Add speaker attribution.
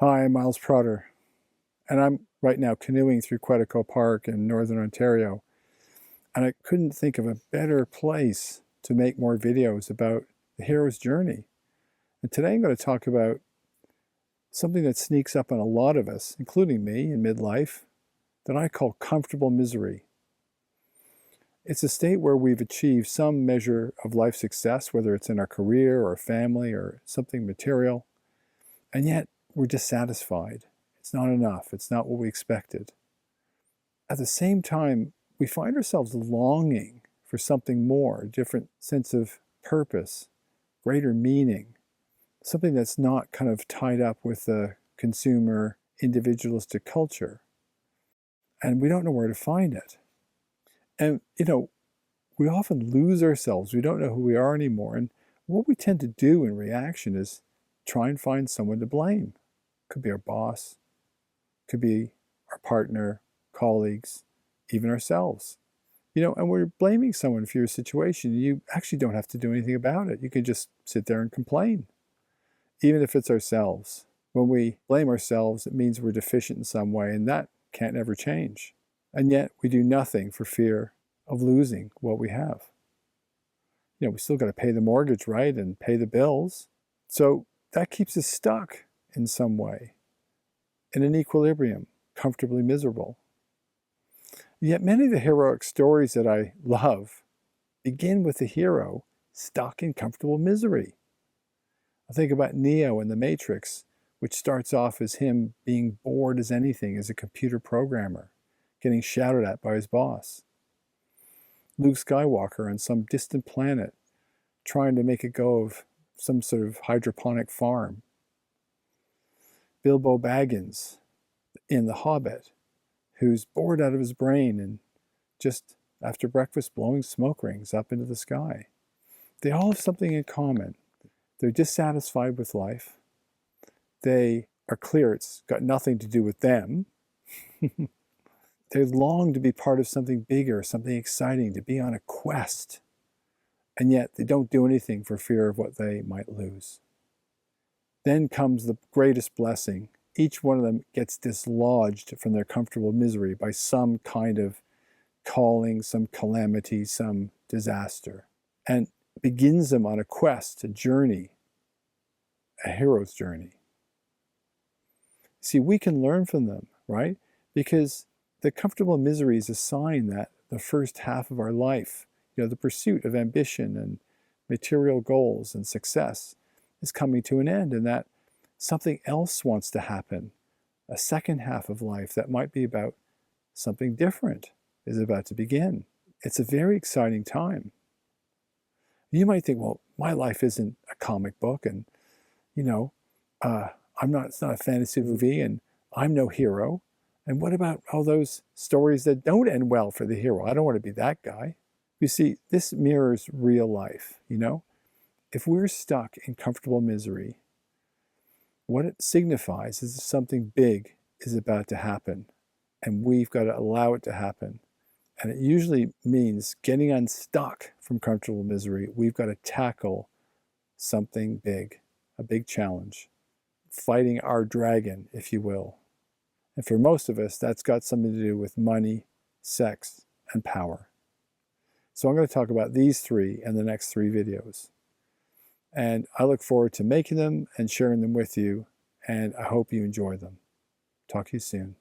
Speaker 1: Hi, I'm Miles Trotter, and I'm right now canoeing through Quetico Park in Northern Ontario, and I couldn't think of a better place to make more videos about the hero's journey. And today I'm going to talk about something that sneaks up on a lot of us, including me in midlife, that I call comfortable misery. It's a state where we've achieved some measure of life success, whether it's in our career or family or something material, and yet we're dissatisfied. It's not enough. It's not what we expected. At the same time, we find ourselves longing for something more, a different sense of purpose, greater meaning, something that's not kind of tied up with the consumer, individualistic culture. And we don't know where to find it. And, we often lose ourselves. We don't know who we are anymore. And what we tend to do in reaction is try and find someone to blame. Could be our boss, could be our partner, colleagues, even ourselves. And we're blaming someone for your situation. You actually don't have to do anything about it. You can just sit there and complain, even if it's ourselves. When we blame ourselves, it means we're deficient in some way, and that can't ever change. And yet we do nothing for fear of losing what we have. We still got to pay the mortgage, right, and pay the bills. So that keeps us stuck in some way, in an equilibrium, comfortably miserable. Yet many of the heroic stories that I love begin with the hero stuck in comfortable misery. I think about Neo in The Matrix, which starts off as him being bored as anything as a computer programmer, getting shouted at by his boss. Luke Skywalker on some distant planet, trying to make a go of some sort of hydroponic farm. Bilbo Baggins in The Hobbit, who's bored out of his brain and just after breakfast blowing smoke rings up into the sky. They all have something in common. They're dissatisfied with life. They are clear it's got nothing to do with them. They long to be part of something bigger, something exciting, to be on a quest. And yet they don't do anything for fear of what they might lose. Then comes the greatest blessing. Each one of them gets dislodged from their comfortable misery by some kind of calling, some calamity, some disaster, and begins them on a quest, a journey, a hero's journey. See, we can learn from them, right? Because the comfortable misery is a sign that the first half of our life, the pursuit of ambition and material goals and success is coming to an end, and that something else wants to happen. A second half of life that might be about something different is about to begin. It's a very exciting time. You might think, well, my life isn't a comic book, and it's not a fantasy movie, and I'm no hero. And what about all those stories that don't end well for the hero? I don't want to be that guy. You see, this mirrors real life, If we're stuck in comfortable misery, what it signifies is that something big is about to happen, and we've got to allow it to happen. And it usually means getting unstuck from comfortable misery. We've got to tackle something big, a big challenge, fighting our dragon, if you will. And for most of us, that's got something to do with money, sex, and power. So I'm going to talk about these three in the next 3 videos. And I look forward to making them and sharing them with you, and I hope you enjoy them. Talk to you soon.